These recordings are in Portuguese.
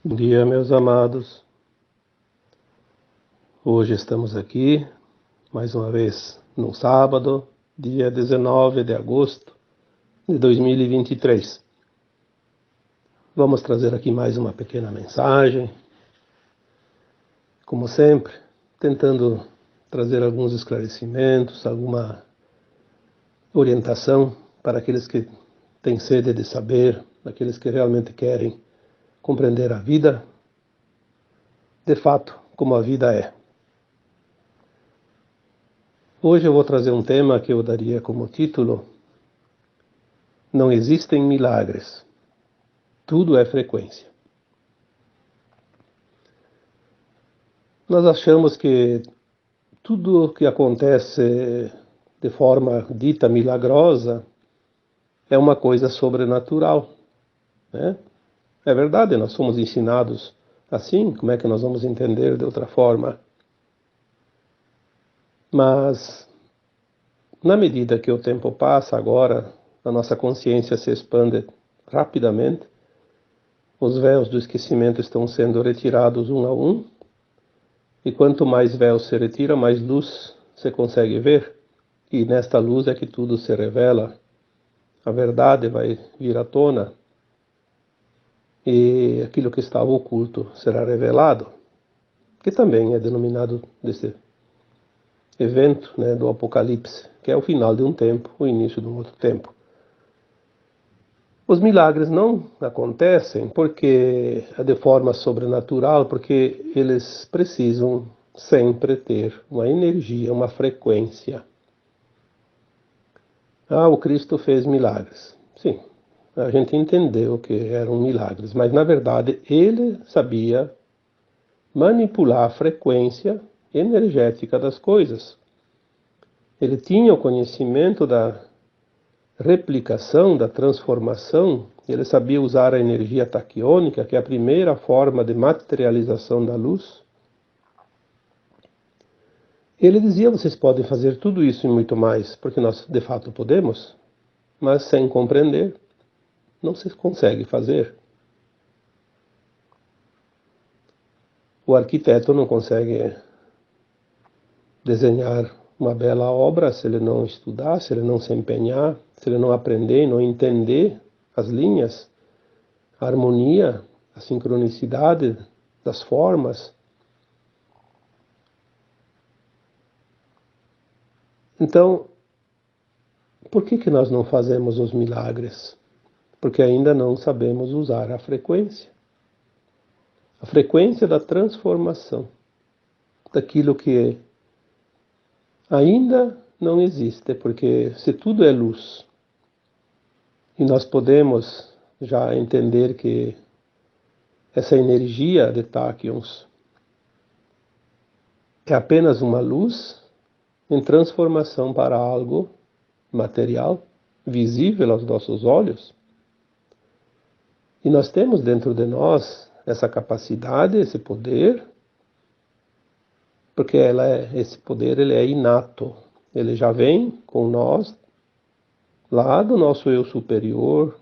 Bom dia, meus amados. Hoje estamos aqui, mais uma vez, no sábado, dia 19 de agosto de 2023. Vamos trazer aqui mais uma pequena mensagem, como sempre, tentando trazer alguns esclarecimentos, alguma orientação para aqueles que têm sede de saber, aqueles que realmente querem compreender a vida, de fato, como a vida é. Hoje eu vou trazer um tema que eu daria como título: Não existem milagres, tudo é frequência. Nós achamos que tudo o que acontece de forma dita milagrosa é uma coisa sobrenatural, né? É verdade, nós somos ensinados assim, como é que nós vamos entender de outra forma? Mas, na medida que o tempo passa agora, a nossa consciência se expande rapidamente, os véus do esquecimento estão sendo retirados um a um, e quanto mais véus se retira, mais luz se consegue ver, e nesta luz é que tudo se revela, a verdade vai vir à tona, e aquilo que estava oculto será revelado, que também é denominado desse evento, né, do Apocalipse, que é o final de um tempo, o início de um outro tempo. Os milagres não acontecem porque é de forma sobrenatural, porque eles precisam sempre ter uma energia, uma frequência. O Cristo fez milagres. Sim, a gente entendeu que eram milagres, mas na verdade ele sabia manipular a frequência energética das coisas. Ele tinha o conhecimento da replicação, da transformação. Ele sabia usar a energia taquiônica, que é a primeira forma de materialização da luz. Ele dizia: vocês podem fazer tudo isso e muito mais, porque nós de fato podemos, mas sem compreender, não se consegue fazer. O arquiteto não consegue desenhar uma bela obra se ele não estudar, se ele não se empenhar, se ele não aprender e não entender as linhas, a harmonia, a sincronicidade das formas. Então, por que nós não fazemos os milagres? Porque ainda não sabemos usar a frequência da transformação, daquilo que ainda não existe, porque se tudo é luz, e nós podemos já entender que essa energia de táquions é apenas uma luz em transformação para algo material, visível aos nossos olhos. E nós temos dentro de nós essa capacidade, esse poder, porque esse poder ele é inato, ele já vem com nós, lá do nosso eu superior,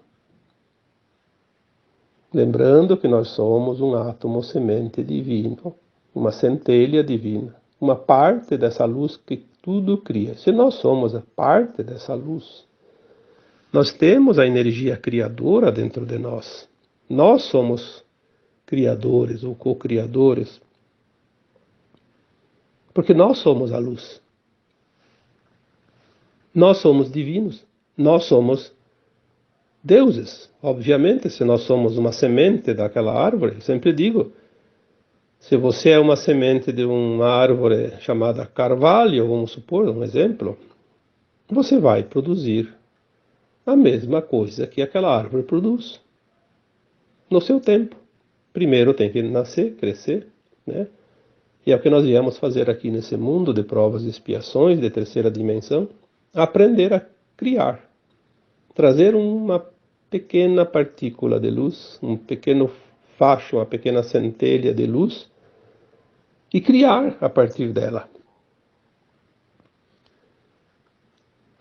lembrando que nós somos um átomo semente divino, uma centelha divina, uma parte dessa luz que tudo cria. Se nós somos a parte dessa luz, nós temos a energia criadora dentro de nós. Nós somos criadores ou co-criadores, porque nós somos a luz. Nós somos divinos, nós somos deuses. Obviamente, se nós somos uma semente daquela árvore, eu sempre digo, se você é uma semente de uma árvore chamada carvalho, vamos supor, um exemplo, você vai produzir a mesma coisa que aquela árvore produz, no seu tempo. Primeiro tem que nascer, crescer, né? E é o que nós viemos fazer aqui nesse mundo de provas e expiações de terceira dimensão, aprender a criar, trazer uma pequena partícula de luz, um pequeno facho, uma pequena centelha de luz, e criar a partir dela.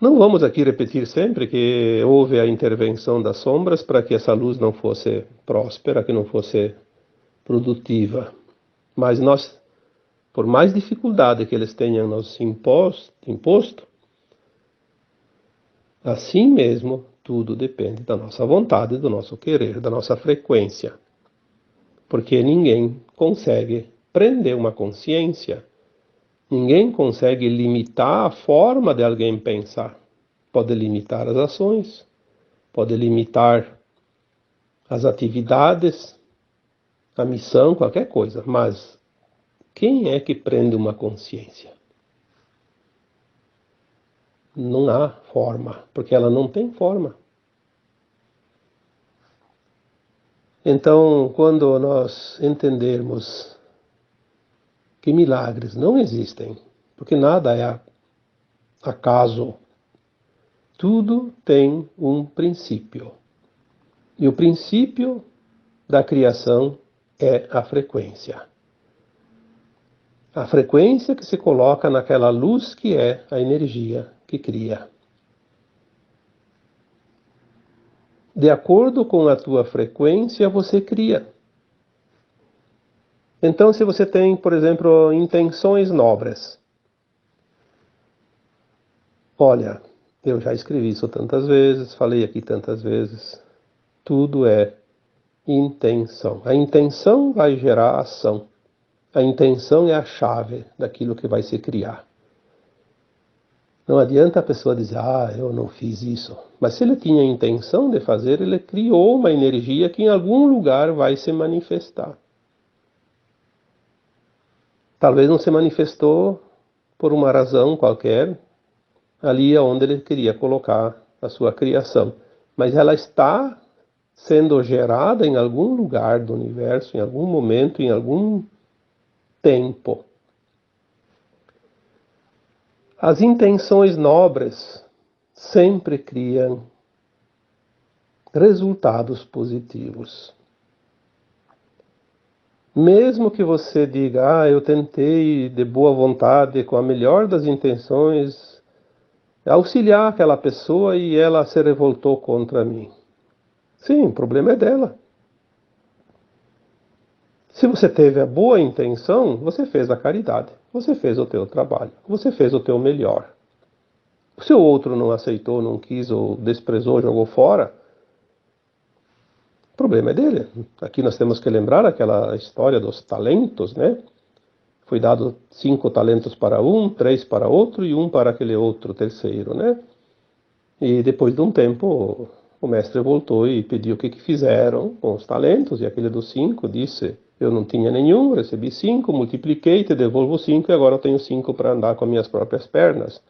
Não vamos aqui repetir sempre que houve a intervenção das sombras para que essa luz não fosse próspera, que não fosse produtiva. Mas nós, por mais dificuldade que eles tenham nos imposto, assim mesmo, tudo depende da nossa vontade, do nosso querer, da nossa frequência. Porque ninguém consegue prender uma consciência, ninguém consegue limitar a forma de alguém pensar. Pode limitar as ações, pode limitar as atividades, a missão, qualquer coisa, mas quem é que prende uma consciência? Não há forma, porque ela não tem forma. Então, quando nós entendermos que milagres não existem, porque nada é acaso, tudo tem um princípio. E o princípio da criação é a frequência. A frequência que se coloca naquela luz que é a energia que cria. De acordo com a tua frequência, você cria. Então, se você tem, por exemplo, intenções nobres, olha, eu já escrevi isso tantas vezes, falei aqui tantas vezes, tudo é intenção. A intenção vai gerar ação. A intenção é a chave daquilo que vai se criar. Não adianta a pessoa dizer, eu não fiz isso. Mas se ele tinha a intenção de fazer, ele criou uma energia que em algum lugar vai se manifestar. Talvez não se manifestou por uma razão qualquer, ali é onde ele queria colocar a sua criação. Mas ela está sendo gerada em algum lugar do universo, em algum momento, em algum tempo. As intenções nobres sempre criam resultados positivos. Mesmo que você diga, eu tentei de boa vontade, com a melhor das intenções, auxiliar aquela pessoa e ela se revoltou contra mim. Sim, o problema é dela. Se você teve a boa intenção, você fez a caridade, você fez o teu trabalho, você fez o teu melhor. Se o outro não aceitou, não quis, ou desprezou, jogou fora, o problema é dele. Aqui nós temos que lembrar aquela história dos talentos, né? Foi dado 5 talentos para um, 3 para outro e 1 para aquele outro terceiro, né? E depois de um tempo, o mestre voltou e pediu o que fizeram com os talentos, e aquele dos 5 disse, eu não tinha nenhum, recebi 5, multipliquei, te devolvo 5 e agora eu tenho 5 para andar com as minhas próprias pernas.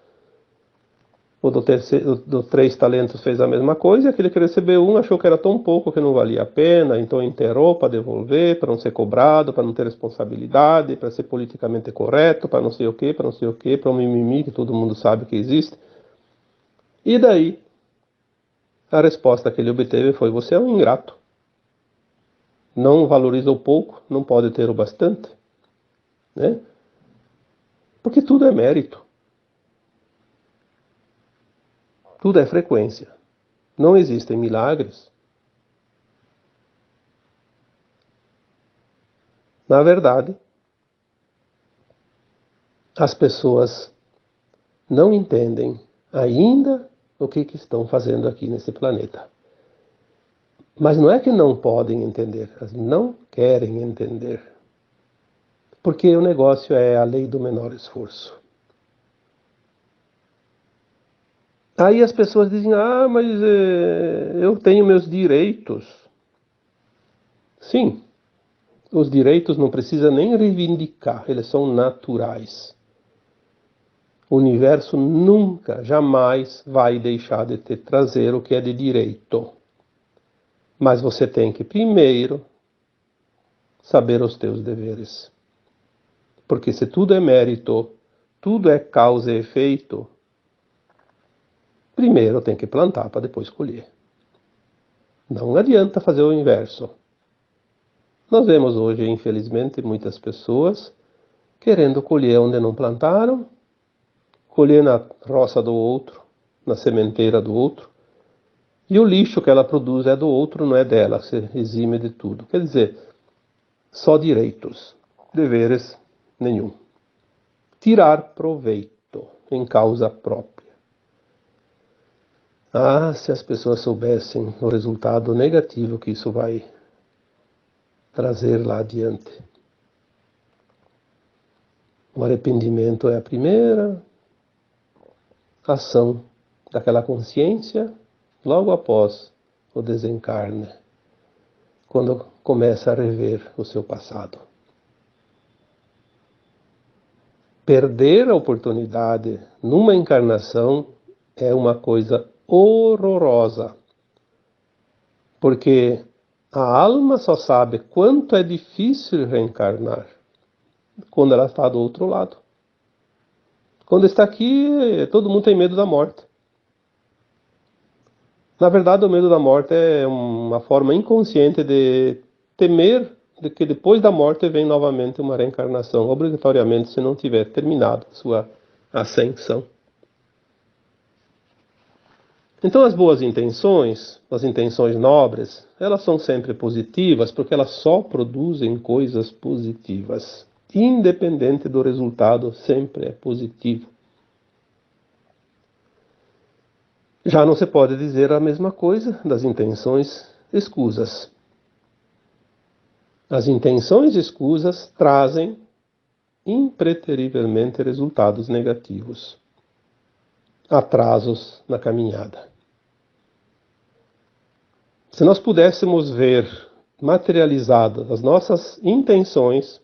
O do 3 talentos fez a mesma coisa, e aquele que recebeu 1 achou que era tão pouco que não valia a pena, então enterrou para devolver, para não ser cobrado, para não ter responsabilidade, para ser politicamente correto, para não sei o que, para não sei o que, para um mimimi que todo mundo sabe que existe. E daí, a resposta que ele obteve foi, você é um ingrato. Não valoriza o pouco, não pode ter o bastante, né? Porque tudo é mérito. Tudo é frequência. Não existem milagres. Na verdade, as pessoas não entendem ainda o que estão fazendo aqui nesse planeta. Mas não é que não podem entender, elas não querem entender. Porque o negócio é a lei do menor esforço. Aí as pessoas dizem, mas eu tenho meus direitos. Sim, os direitos não precisa nem reivindicar, eles são naturais. O universo nunca, jamais vai deixar de te trazer o que é de direito. Mas você tem que primeiro saber os teus deveres. Porque se tudo é mérito, tudo é causa e efeito, primeiro tem que plantar para depois colher. Não adianta fazer o inverso. Nós vemos hoje, infelizmente, muitas pessoas querendo colher onde não plantaram, colher na roça do outro, na sementeira do outro, e o lixo que ela produz é do outro, não é dela, se exime de tudo. Quer dizer, Só direitos, deveres nenhum. Tirar proveito em causa própria. Ah, se as pessoas soubessem o resultado negativo que isso vai trazer lá adiante. O arrependimento é a primeira ação daquela consciência logo após o desencarne, quando começa a rever o seu passado. Perder a oportunidade numa encarnação é uma coisa horrorosa, porque a alma só sabe quanto é difícil reencarnar quando ela está do outro lado. Quando está aqui, todo mundo tem medo da morte. Na verdade, o medo da morte é uma forma inconsciente de temer de que depois da morte vem novamente uma reencarnação, obrigatoriamente, se não tiver terminado sua ascensão. Então, as boas intenções, as intenções nobres, elas são sempre positivas, porque elas só produzem coisas positivas. Independente do resultado, sempre é positivo. Já não se pode dizer a mesma coisa das intenções escusas. As intenções escusas trazem impreterivelmente resultados negativos, atrasos na caminhada. Se nós pudéssemos ver materializadas as nossas intenções,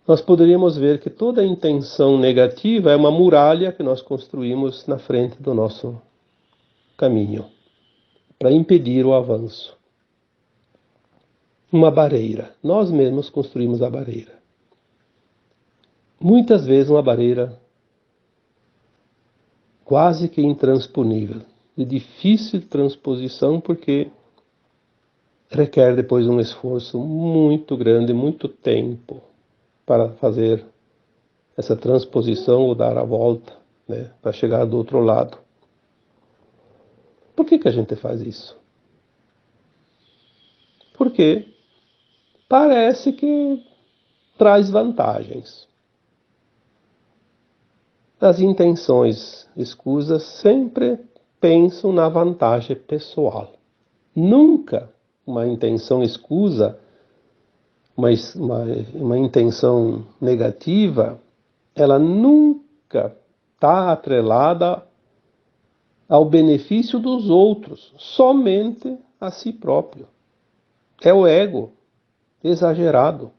nós poderíamos ver que toda intenção negativa é uma muralha que nós construímos na frente do nosso caminho, para impedir o avanço. Uma barreira. Nós mesmos construímos a barreira. Muitas vezes uma barreira quase que intransponível, de difícil transposição, porque requer depois um esforço muito grande, muito tempo, para fazer essa transposição ou dar a volta, né, para chegar do outro lado. Por que a gente faz isso? Porque parece que traz vantagens. As intenções escusas sempre pensam na vantagem pessoal. Nunca uma intenção escusa, uma intenção negativa, ela nunca está atrelada ao benefício dos outros, somente a si próprio. É o ego exagerado,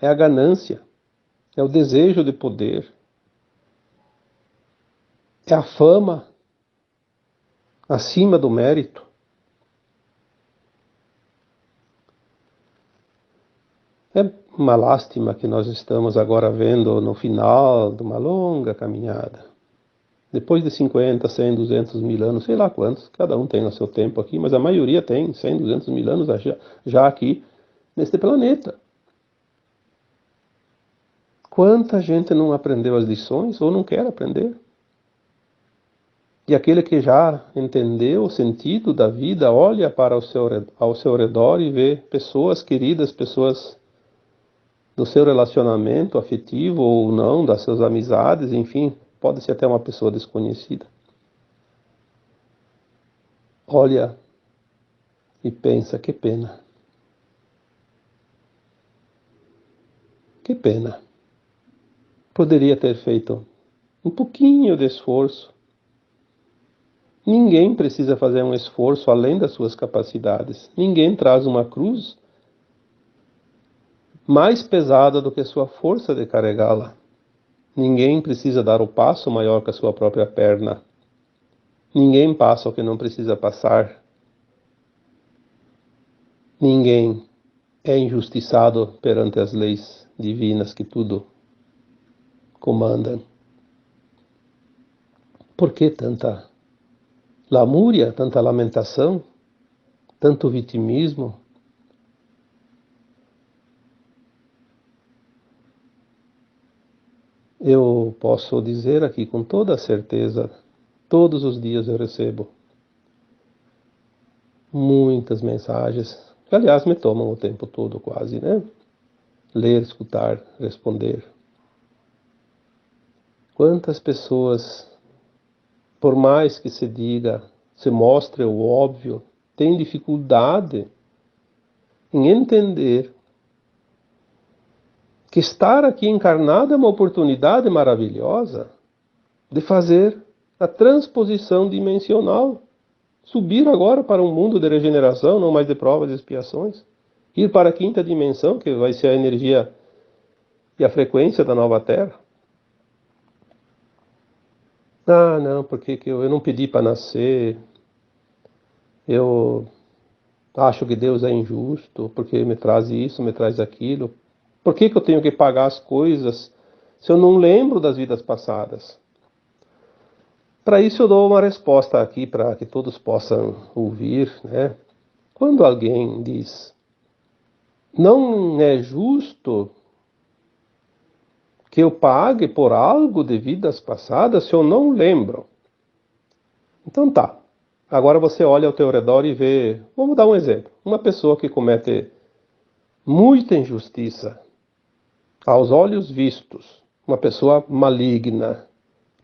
é a ganância, é o desejo de poder, é a fama acima do mérito. É uma lástima que nós estamos agora vendo no final de uma longa caminhada. Depois de 50, 100, 200 mil anos, sei lá quantos, cada um tem o seu tempo aqui, mas a maioria tem 100, 200 mil anos já aqui neste planeta. Quanta gente não aprendeu as lições ou não quer aprender? E aquele que já entendeu o sentido da vida, olha para ao seu redor e vê pessoas queridas, pessoas do seu relacionamento afetivo ou não, das suas amizades, enfim, pode ser até uma pessoa desconhecida. Olha e pensa, que pena. Que pena. Poderia ter feito um pouquinho de esforço. Ninguém precisa fazer um esforço além das suas capacidades. Ninguém traz uma cruz mais pesada do que sua força de carregá-la. Ninguém precisa dar o passo maior que a sua própria perna. Ninguém passa o que não precisa passar. Ninguém é injustiçado perante as leis divinas que tudo comandam. Por que tanta lamúria, tanta lamentação, tanto vitimismo? Eu posso dizer aqui com toda certeza, todos os dias eu recebo muitas mensagens que aliás me tomam o tempo todo quase, né? Ler, escutar, responder. Quantas pessoas, por mais que se diga, se mostre o óbvio, têm dificuldade em entender que estar aqui encarnado é uma oportunidade maravilhosa de fazer a transposição dimensional, subir agora para um mundo de regeneração, não mais de provas e expiações, ir para a quinta dimensão, que vai ser a energia e a frequência da nova Terra. Ah, não, porque que eu não pedi para nascer, eu acho que Deus é injusto, porque me traz isso, me traz aquilo. Por que eu tenho que pagar as coisas se eu não lembro das vidas passadas? Para isso eu dou uma resposta aqui para que todos possam ouvir, né? Quando alguém diz, não é justo que eu pague por algo de vidas passadas se eu não lembro. Então tá. Agora você olha ao teu redor e vê, vamos dar um exemplo, uma pessoa que comete muita injustiça aos olhos vistos, uma pessoa maligna,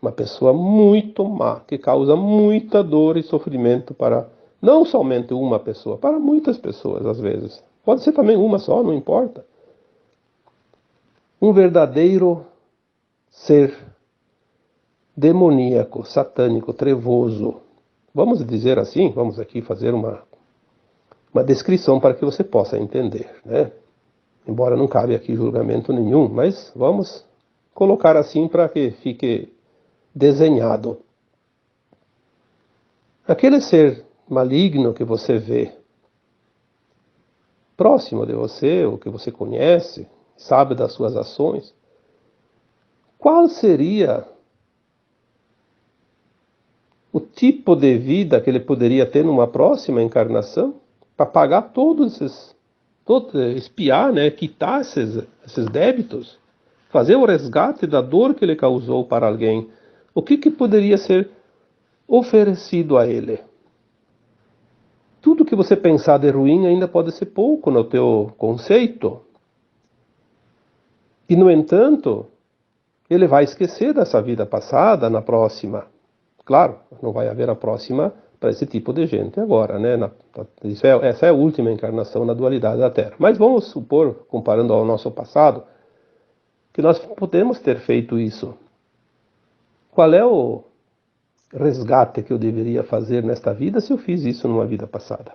uma pessoa muito má, que causa muita dor e sofrimento para não somente uma pessoa, para muitas pessoas às vezes. Pode ser também uma só, não importa. Um verdadeiro ser demoníaco, satânico, trevoso. Vamos dizer assim, vamos aqui fazer uma descrição para que você possa entender, né? Embora não cabe aqui julgamento nenhum, mas vamos colocar assim para que fique desenhado. Aquele ser maligno que você vê próximo de você, ou que você conhece, sabe das suas ações, qual seria o tipo de vida que ele poderia ter numa próxima encarnação para pagar espiar, né, quitar esses débitos, fazer o resgate da dor que ele causou para alguém? O que poderia ser oferecido a ele? Tudo que você pensar de ruim ainda pode ser pouco no teu conceito. E, no entanto, ele vai esquecer dessa vida passada na próxima. Claro, não vai haver a próxima para esse tipo de gente agora, né? Essa é a última encarnação na dualidade da Terra. Mas vamos supor, comparando ao nosso passado, que nós podemos ter feito isso. Qual é o resgate que eu deveria fazer nesta vida se eu fiz isso numa vida passada?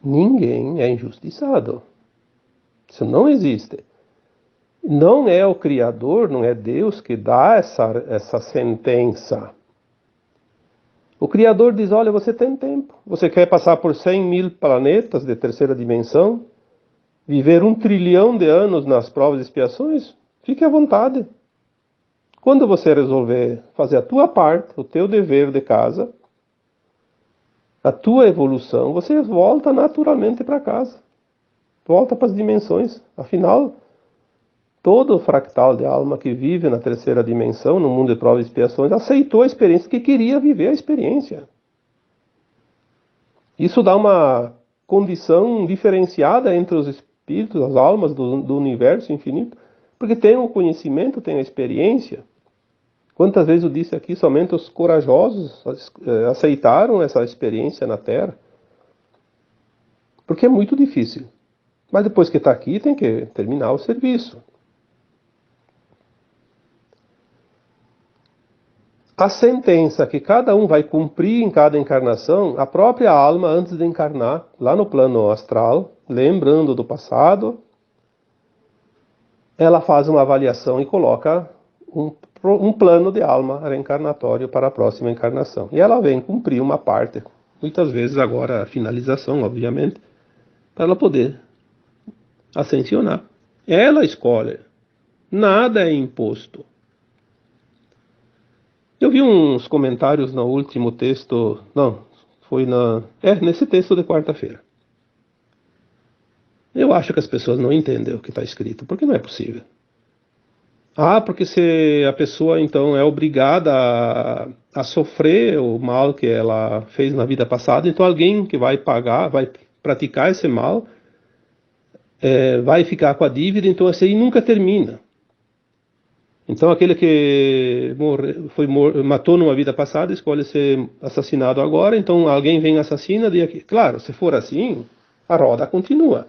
Ninguém é injustiçado. Isso não existe. Não é o Criador, não é Deus que dá essa sentença. O Criador diz, olha, você tem tempo. Você quer passar por 100.000 planetas de terceira dimensão? Viver 1 trilhão de anos nas provas e expiações? Fique à vontade. Quando você resolver fazer a tua parte, o teu dever de casa, a tua evolução, você volta naturalmente para casa. Volta para as dimensões. Afinal, todo fractal de alma que vive na terceira dimensão, no mundo de provas e expiações, aceitou a experiência que queria viver a experiência. Isso dá uma condição diferenciada entre os espíritos, as almas do universo infinito, porque tem o conhecimento, tem a experiência. Quantas vezes eu disse aqui, somente os corajosos aceitaram essa experiência na Terra, porque é muito difícil. Mas depois que está aqui, tem que terminar o serviço. A sentença que cada um vai cumprir em cada encarnação, a própria alma, antes de encarnar, lá no plano astral, lembrando do passado, ela faz uma avaliação e coloca um plano de alma reencarnatório para a próxima encarnação. E ela vem cumprir uma parte, muitas vezes agora a finalização, obviamente, para ela poder ascensionar. Ela escolhe, nada é imposto. Eu vi uns comentários no último texto, não, foi nesse texto de quarta-feira. Eu acho que as pessoas não entendem o que está escrito, porque não é possível. Ah, porque se a pessoa então é obrigada a sofrer o mal que ela fez na vida passada, então alguém que vai pagar, vai praticar esse mal, vai ficar com a dívida, então esse aí nunca termina. Então aquele que matou numa vida passada escolhe ser assassinado agora, então alguém vem e assassina, claro, se for assim, a roda continua.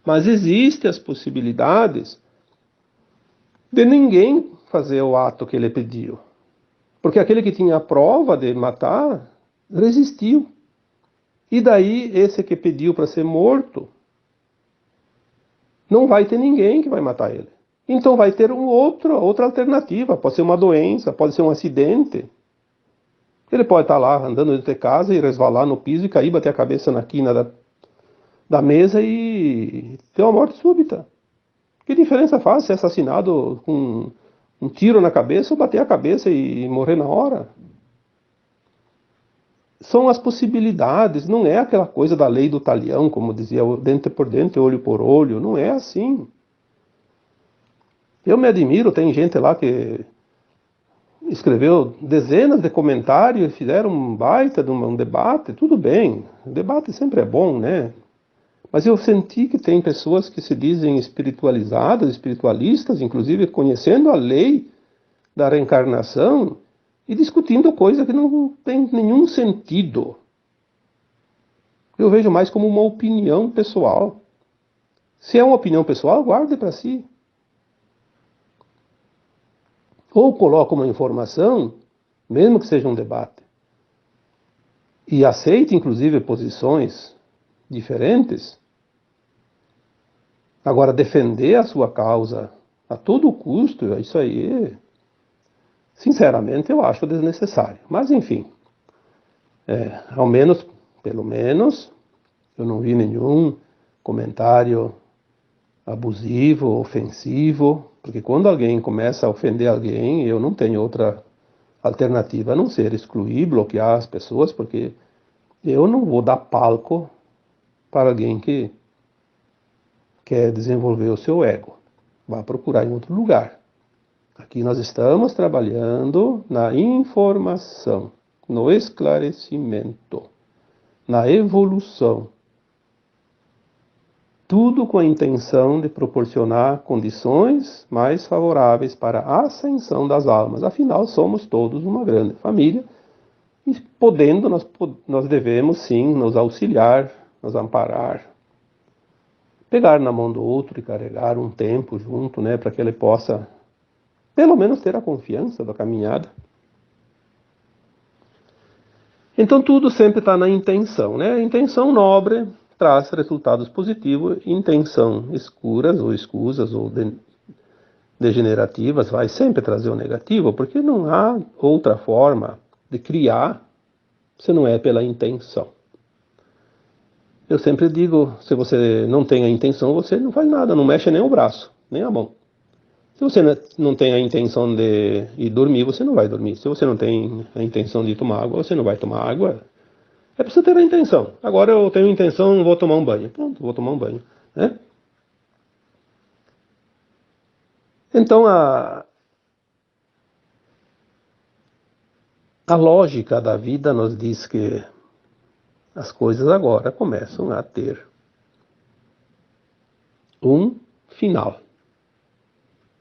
Mas existem as possibilidades de ninguém fazer o ato que ele pediu. Porque aquele que tinha a prova de matar, resistiu. E daí, esse que pediu para ser morto, não vai ter ninguém que vai matar ele. Então vai ter outra alternativa. Pode ser uma doença, pode ser um acidente. Ele pode estar lá andando dentro de casa e resvalar no piso e cair, bater a cabeça na quina da mesa e ter uma morte súbita. Que diferença faz ser assassinado com um tiro na cabeça ou bater a cabeça e morrer na hora? São as possibilidades, não é aquela coisa da lei do talião, como dizia, dente por dente, olho por olho, não é assim. Eu me admiro, tem gente lá que escreveu dezenas de comentários, fizeram um baita de um debate, tudo bem, o debate sempre é bom, né? Mas eu senti que tem pessoas que se dizem espiritualizadas, espiritualistas, inclusive conhecendo a lei da reencarnação e discutindo coisa que não tem nenhum sentido. Eu vejo mais como uma opinião pessoal. Se é uma opinião pessoal, guarde para si. Ou coloque uma informação, mesmo que seja um debate, e aceite inclusive posições diferentes. Agora, defender a sua causa a todo custo, isso aí, sinceramente, eu acho desnecessário. Mas, enfim, pelo menos, eu não vi nenhum comentário abusivo, ofensivo, porque quando alguém começa a ofender alguém, eu não tenho outra alternativa a não ser excluir, bloquear as pessoas, porque eu não vou dar palco para alguém que quer desenvolver o seu ego. Vá procurar em outro lugar. Aqui nós estamos trabalhando na informação, no esclarecimento, na evolução. Tudo com a intenção de proporcionar condições mais favoráveis para a ascensão das almas. Afinal, somos todos uma grande família e nós devemos sim nos auxiliar, nos amparar, pegar na mão do outro e carregar um tempo junto, né, para que ele possa pelo menos ter a confiança da caminhada. Então tudo sempre está na intenção, né? A intenção nobre traz resultados positivos, intenção escuras ou escusas ou degenerativas vai sempre trazer o negativo, porque não há outra forma de criar se não é pela intenção. Eu sempre digo, se você não tem a intenção, você não faz nada, não mexe nem o braço, nem a mão. Se você não tem a intenção de ir dormir, você não vai dormir. Se você não tem a intenção de tomar água, você não vai tomar água. É preciso ter a intenção. Agora eu tenho a intenção, vou tomar um banho. Pronto, vou tomar um banho. Né? Então a lógica da vida nos diz que as coisas agora começam a ter um final.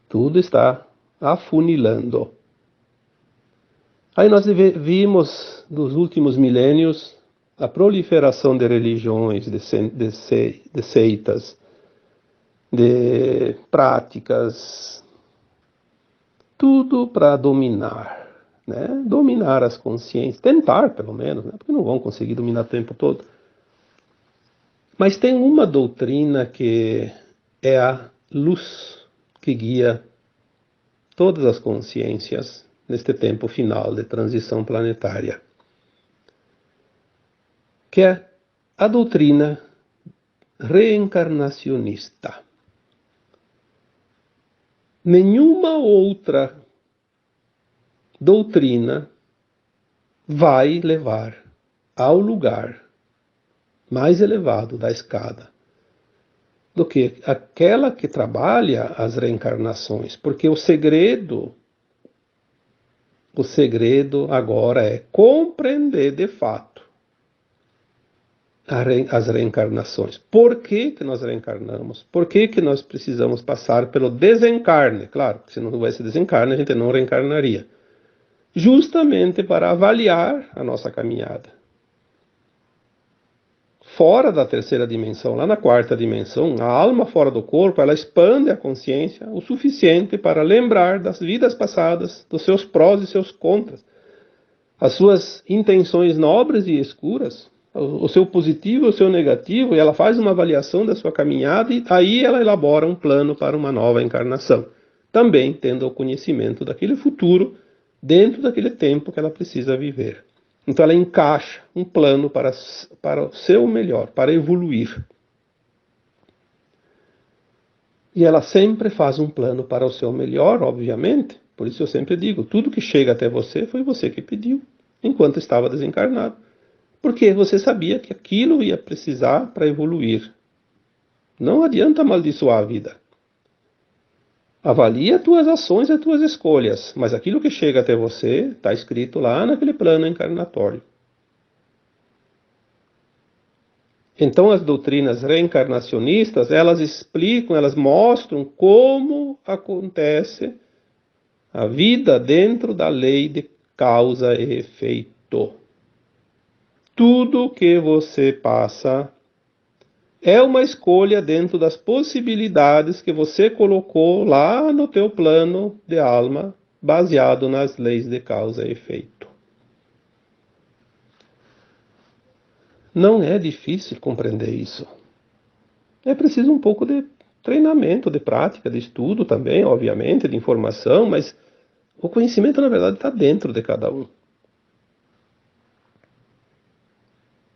Tudo está afunilando. Aí nós vimos, nos últimos milênios, a proliferação de religiões, de seitas, de práticas, tudo para dominar, né? Dominar as consciências, tentar pelo menos, né? Porque não vão conseguir dominar o tempo todo. Mas tem uma doutrina que é a luz que guia todas as consciências neste tempo final de transição planetária, que é a doutrina reencarnacionista. Nenhuma outra doutrina vai levar ao lugar mais elevado da escada do que aquela que trabalha as reencarnações, porque o segredo agora é compreender de fato as reencarnações. Por que que nós reencarnamos? Por que que nós precisamos passar pelo desencarne? Claro, se não houvesse desencarne, a gente não reencarnaria. Justamente para avaliar a nossa caminhada. Fora da terceira dimensão, lá na quarta dimensão, a alma fora do corpo, ela expande a consciência o suficiente para lembrar das vidas passadas, dos seus prós e seus contras, as suas intenções nobres e escuras, o seu positivo e o seu negativo, e ela faz uma avaliação da sua caminhada e aí ela elabora um plano para uma nova encarnação, também tendo o conhecimento daquele futuro dentro daquele tempo que ela precisa viver. Então ela encaixa um plano para o seu melhor, para evoluir. E ela sempre faz um plano para o seu melhor, obviamente. Por isso eu sempre digo, tudo que chega até você foi você que pediu, enquanto estava desencarnado. Porque você sabia que aquilo ia precisar para evoluir. Não adianta amaldiçoar a vida. Avalie as tuas ações e as tuas escolhas, mas aquilo que chega até você está escrito lá naquele plano encarnatório. Então as doutrinas reencarnacionistas, elas explicam, elas mostram como acontece a vida dentro da lei de causa e efeito. Tudo que você passa é uma escolha dentro das possibilidades que você colocou lá no teu plano de alma, baseado nas leis de causa e efeito. Não é difícil compreender isso. É preciso um pouco de treinamento, de prática, de estudo também, obviamente, de informação, mas o conhecimento, na verdade, está dentro de cada um.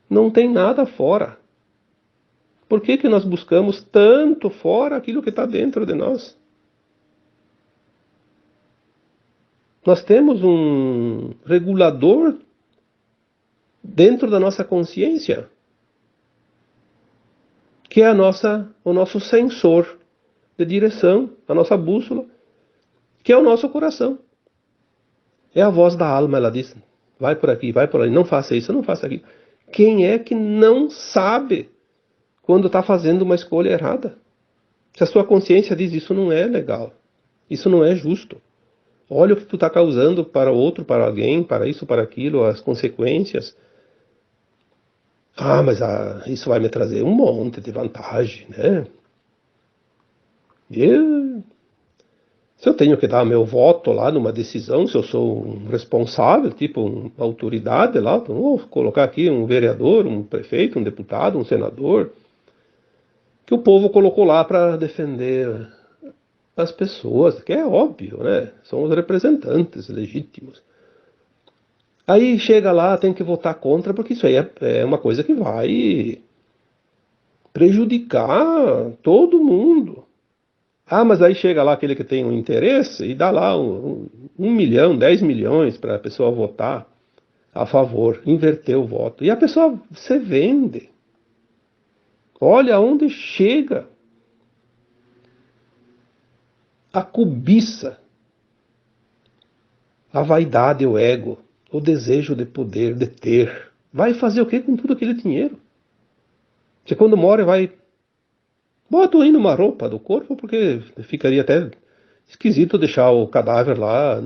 Não tem nada fora. Por que que nós buscamos tanto fora aquilo que está dentro de nós? Nós temos um regulador dentro da nossa consciência, que é o nosso sensor de direção, a nossa bússola, que é o nosso coração. É a voz da alma, ela diz, vai por aqui, vai por ali, não faça isso, não faça aquilo. Quem é que não sabe quando está fazendo uma escolha errada? Se a sua consciência diz, isso não é legal, isso não é justo. Olha o que tu está causando para outro, para alguém, para isso, para aquilo, as consequências. Ah, mas isso vai me trazer um monte de vantagem, né? Se eu tenho que dar meu voto lá numa decisão, se eu sou um responsável, tipo uma autoridade lá, então vou colocar aqui um vereador, um prefeito, um deputado, um senador, que o povo colocou lá para defender as pessoas, que é óbvio, né? São os representantes legítimos. Aí chega lá, tem que votar contra, porque isso aí é uma coisa que vai prejudicar todo mundo. Ah, mas aí chega lá aquele que tem um interesse e dá lá 1 milhão, 10 milhões para a pessoa votar a favor, inverter o voto. E a pessoa se vende. Olha onde chega a cobiça, a vaidade, o ego, o desejo de poder, de ter. Vai fazer o que com todo aquele dinheiro? Você quando morre vai... Bota aí numa roupa do corpo, porque ficaria até esquisito deixar o cadáver lá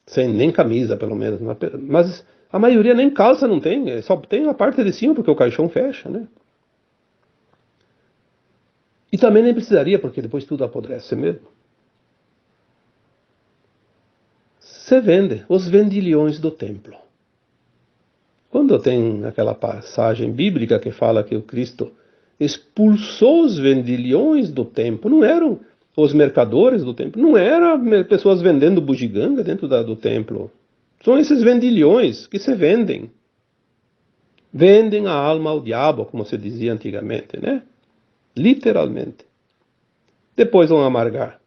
sem nem camisa, pelo menos. Mas a maioria nem calça não tem, só tem a parte de cima, porque o caixão fecha, né? E também nem precisaria, porque depois tudo apodrece mesmo. Você vende os vendilhões do templo. Quando tem aquela passagem bíblica que fala que o Cristo expulsou os vendilhões do templo, não eram os mercadores do templo, não eram pessoas vendendo bugiganga dentro do templo. São esses vendilhões que se vendem. Vendem a alma ao diabo, como se dizia antigamente, né? Literalmente. Depois vão amargar.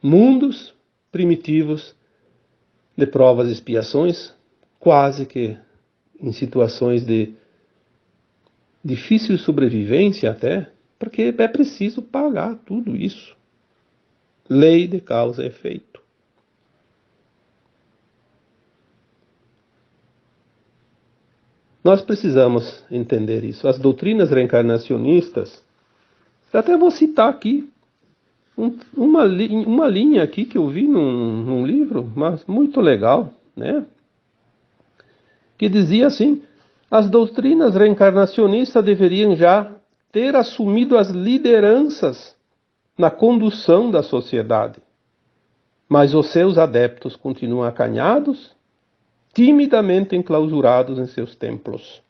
Mundos primitivos de provas e expiações, quase que em situações de difícil sobrevivência até, porque é preciso pagar tudo isso. Lei de causa e efeito. Nós precisamos entender isso. As doutrinas reencarnacionistas, eu até vou citar aqui uma linha aqui que eu vi num livro, mas muito legal, né? Que dizia assim: as doutrinas reencarnacionistas deveriam já ter assumido as lideranças na condução da sociedade, mas os seus adeptos continuam acanhados, timidamente enclausurados em seus templos,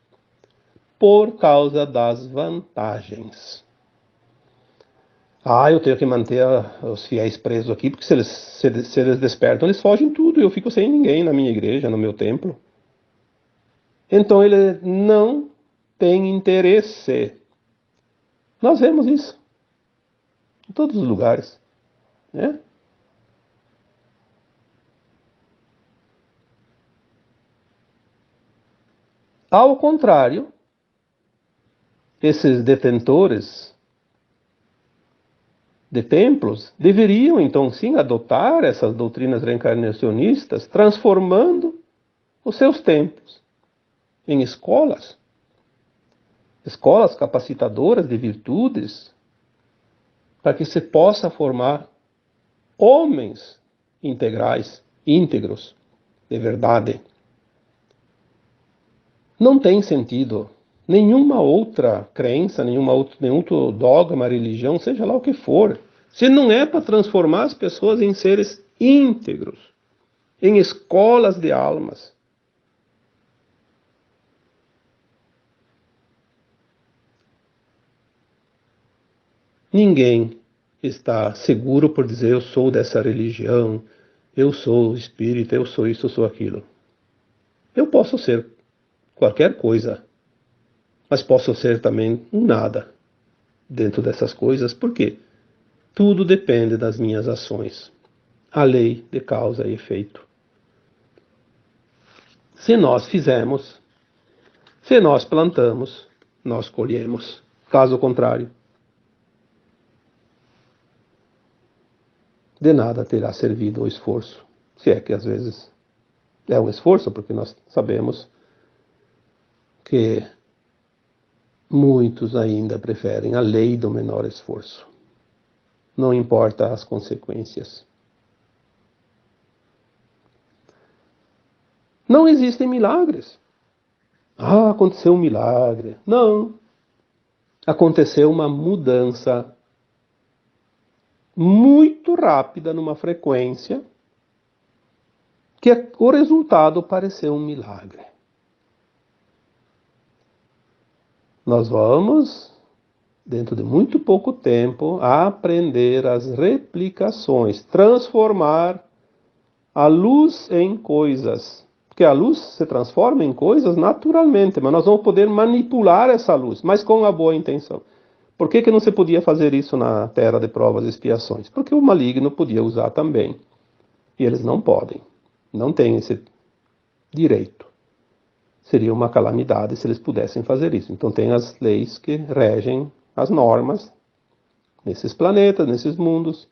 por causa das vantagens. Eu tenho que manter os fiéis presos aqui, porque se eles despertam, eles fogem tudo, e eu fico sem ninguém na minha igreja, no meu templo. Então ele não tem interesse. Nós vemos isso em todos os lugares, né? Ao contrário, esses detentores de templos deveriam, então, sim, adotar essas doutrinas reencarnacionistas, transformando os seus templos em escolas capacitadoras de virtudes, para que se possa formar homens integrais, íntegros, de verdade. Não tem sentido nenhuma outra crença, nenhum outro dogma, religião, seja lá o que for, se não é para transformar as pessoas em seres íntegros, em escolas de almas. Ninguém está seguro por dizer eu sou dessa religião, eu sou espírita, eu sou isso, eu sou aquilo. Eu posso ser qualquer coisa, mas posso ser também um nada dentro dessas coisas, porque tudo depende das minhas ações. A lei de causa e efeito. Se nós fizemos, se nós plantamos, nós colhemos. Caso contrário, de nada terá servido o esforço. Se é que às vezes é um esforço, porque nós sabemos que muitos ainda preferem a lei do menor esforço. Não importa as consequências. Não existem milagres. Aconteceu um milagre. Não. Aconteceu uma mudança muito rápida numa frequência que o resultado pareceu um milagre. Nós vamos, dentro de muito pouco tempo, aprender as replicações, transformar a luz em coisas. Porque a luz se transforma em coisas naturalmente, mas nós vamos poder manipular essa luz, mas com a boa intenção. Por que não se podia fazer isso na terra de provas e expiações? Porque o maligno podia usar também. E eles não podem. Não têm esse direito. Seria uma calamidade se eles pudessem fazer isso. Então tem as leis que regem as normas nesses planetas, nesses mundos.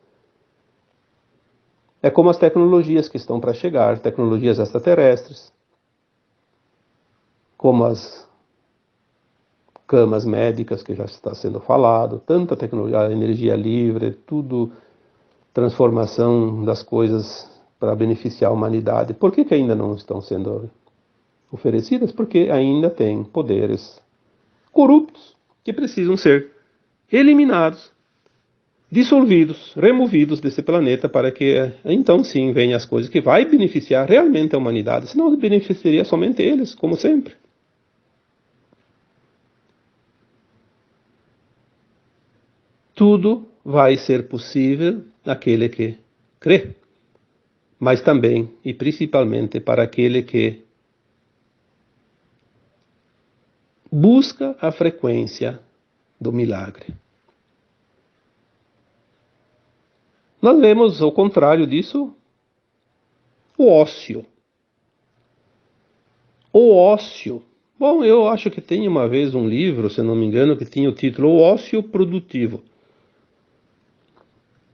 É como as tecnologias que estão para chegar, tecnologias extraterrestres, como as camas médicas que já está sendo falado, tanta tecnologia, a energia livre, tudo, transformação das coisas para beneficiar a humanidade. Por que ainda não estão sendo oferecidas? Porque ainda tem poderes corruptos que precisam ser eliminados, dissolvidos, removidos desse planeta para que então sim venham as coisas que vai beneficiar realmente a humanidade, senão beneficiaria somente eles, como sempre. Tudo vai ser possível naquele que crê, mas também e principalmente para aquele que busca a frequência do milagre. Nós vemos, ao contrário disso, o ócio. O ócio. Bom, eu acho que tem uma vez um livro, se não me engano, que tinha o título O Ócio Produtivo.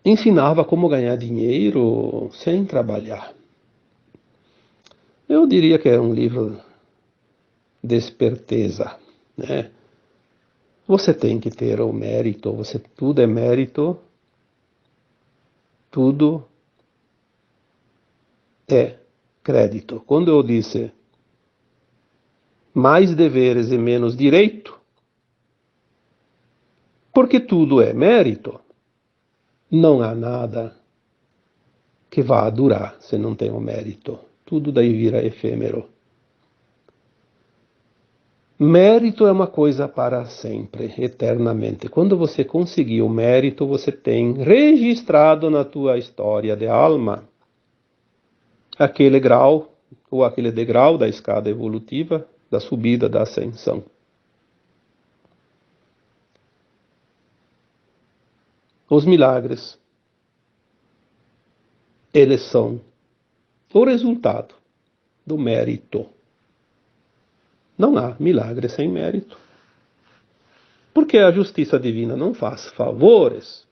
Ensinava como ganhar dinheiro sem trabalhar. Eu diria que é um livro desperteza, né? Você tem que ter o mérito, tudo é mérito, tudo é crédito. Quando eu disse mais deveres e menos direito, porque tudo é mérito, não há nada que vá durar se não tem o mérito. Tudo daí vira efêmero. Mérito é uma coisa para sempre, eternamente. Quando você conseguir o mérito, você tem registrado na tua história de alma aquele grau ou aquele degrau da escada evolutiva, da subida, da ascensão. Os milagres, eles são o resultado do mérito. Não há milagre sem mérito. Porque a justiça divina não faz favores,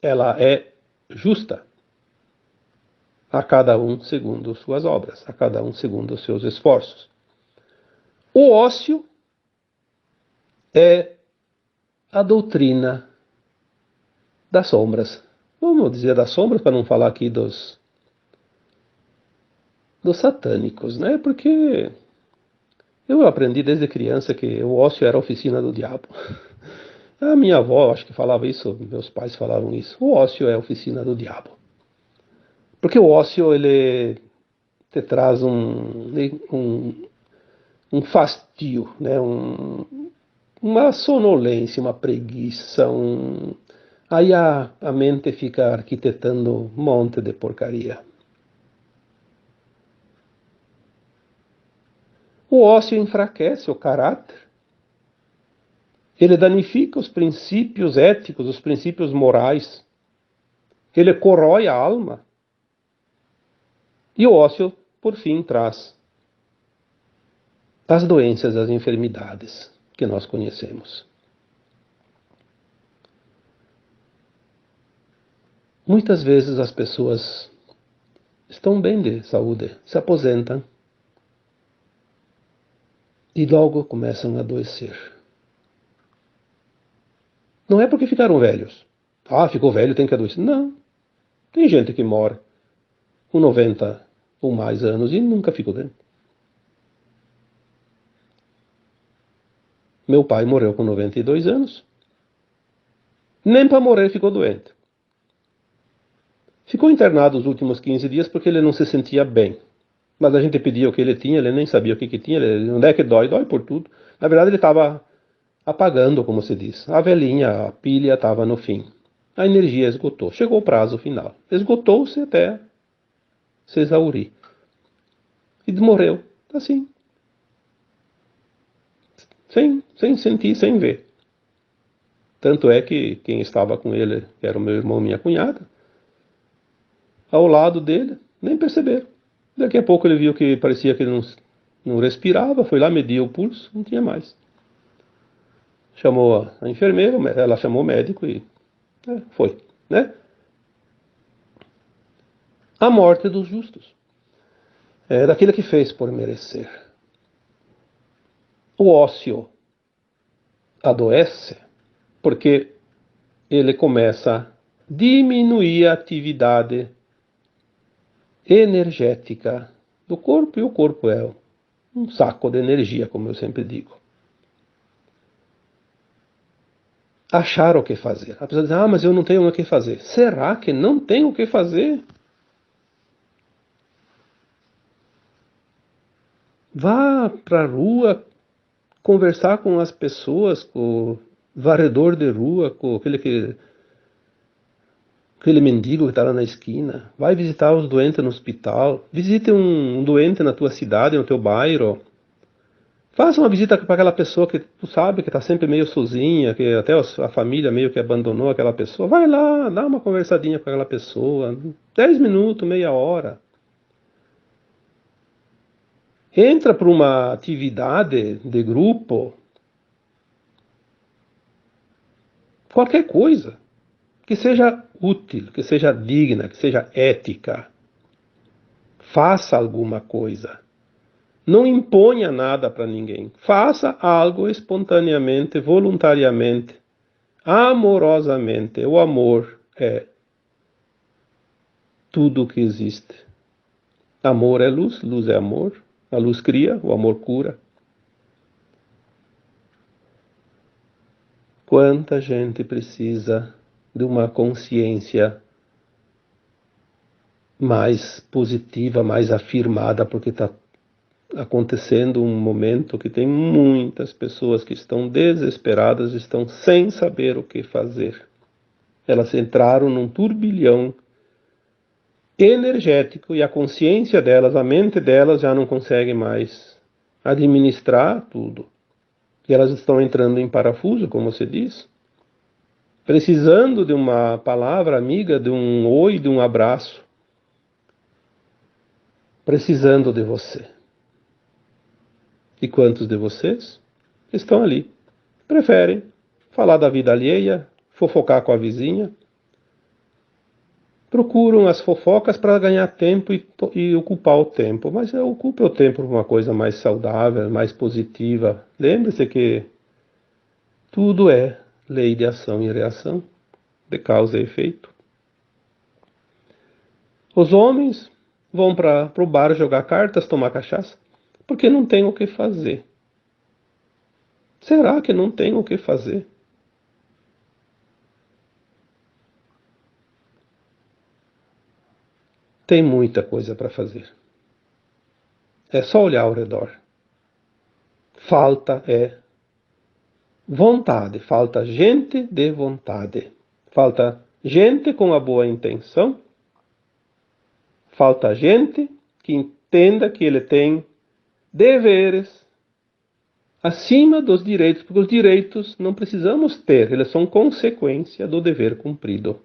ela é justa. A cada um segundo suas obras, a cada um segundo os seus esforços. O ócio é a doutrina das sombras. Vamos dizer das sombras, para não falar aqui dos satânicos, né? Porque eu aprendi desde criança que o ócio era a oficina do diabo. A minha avó, acho que falava isso, meus pais falavam isso. O ócio é a oficina do diabo. Porque o ócio, ele te traz um fastio, né? Uma sonolência, uma preguiça. Aí a mente fica arquitetando um monte de porcaria. O ócio enfraquece o caráter. Ele danifica os princípios éticos, os princípios morais. Ele corrói a alma. E o ócio, por fim, traz as doenças, as enfermidades que nós conhecemos. Muitas vezes as pessoas estão bem de saúde, se aposentam e logo começam a adoecer. Não é porque ficaram velhos. Ah, ficou velho, tem que adoecer. Não. Tem gente que mora com 90 ou mais anos e nunca ficou doente. Meu pai morreu com 92 anos. Nem para morrer ficou doente. Ficou internado os últimos 15 dias porque ele não se sentia bem. Mas a gente pedia o que ele tinha, ele nem sabia o que tinha. Onde é que dói? Dói por tudo. Na verdade, ele estava apagando, como se diz. A velhinha, a pilha estava no fim. A energia esgotou. Chegou o prazo final. Esgotou-se até se exaurir. E morreu. Assim. Sem sentir, sem ver. Tanto é que quem estava com ele, que era o meu irmão e minha cunhada, ao lado dele, nem perceberam. Daqui a pouco ele viu que parecia que ele não respirava, foi lá, mediu o pulso, não tinha mais. Chamou a enfermeira, ela chamou o médico e foi, né? A morte dos justos. É daquele que fez por merecer. O ócio adoece porque ele começa a diminuir a atividade energética do corpo, e o corpo é um saco de energia, como eu sempre digo. Achar o que fazer. A pessoa diz, mas eu não tenho o que fazer. Será que não tem o que fazer? Vá para a rua conversar com as pessoas, com o varredor de rua, com aquele mendigo que está lá na esquina. Vai visitar os doentes no hospital. Visite um doente na tua cidade, no teu bairro. Faça uma visita para aquela pessoa que tu sabe que está sempre meio sozinha, que até a família meio que abandonou aquela pessoa. Vai lá, dá uma conversadinha com aquela pessoa. 10 minutos, meia hora. Entra para uma atividade de grupo. Qualquer coisa. Que seja útil, que seja digna, que seja ética. Faça alguma coisa. Não imponha nada para ninguém. Faça algo espontaneamente, voluntariamente, amorosamente. O amor é tudo o que existe. Amor é luz, luz é amor. A luz cria, o amor cura. Quanta gente precisa de uma consciência mais positiva, mais afirmada, porque está acontecendo um momento que tem muitas pessoas que estão desesperadas, estão sem saber o que fazer. Elas entraram num turbilhão energético e a consciência delas, a mente delas já não consegue mais administrar tudo. E elas estão entrando em parafuso, como se diz, precisando de uma palavra amiga, de um oi, de um abraço, precisando de você. E quantos de vocês estão ali? Preferem falar da vida alheia, fofocar com a vizinha, procuram as fofocas para ganhar tempo e ocupar o tempo. Mas ocupe o tempo por uma coisa mais saudável, mais positiva. Lembre-se que tudo é lei de ação e reação, de causa e efeito. Os homens vão para o bar jogar cartas, tomar cachaça, porque não tem o que fazer. Será que não tem o que fazer? Tem muita coisa para fazer. É só olhar ao redor. Falta vontade, falta gente de vontade. Falta gente com a boa intenção. Falta gente que entenda que ele tem deveres acima dos direitos, porque os direitos não precisamos ter, eles são consequência do dever cumprido.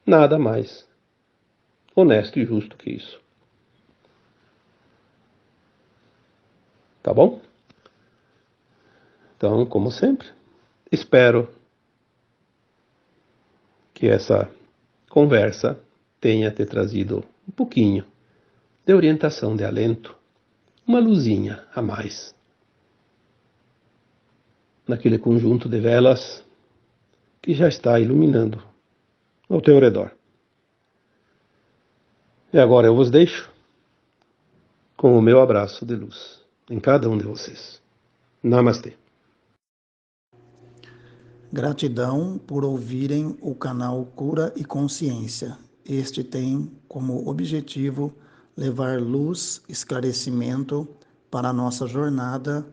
Nada mais honesto e justo que isso. Tá bom? Então, como sempre, espero que essa conversa tenha te trazido um pouquinho de orientação, de alento, uma luzinha a mais naquele conjunto de velas que já está iluminando ao teu redor. E agora eu vos deixo com o meu abraço de luz em cada um de vocês. Namastê. Gratidão por ouvirem o canal Cura e Consciência. Este tem como objetivo levar luz, esclarecimento para a nossa jornada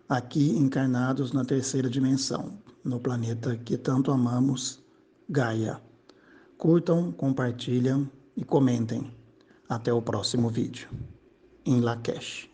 aqui encarnados na terceira dimensão, no planeta que tanto amamos, Gaia. Curtam, compartilhem e comentem. Até o próximo vídeo. Em Lakesh.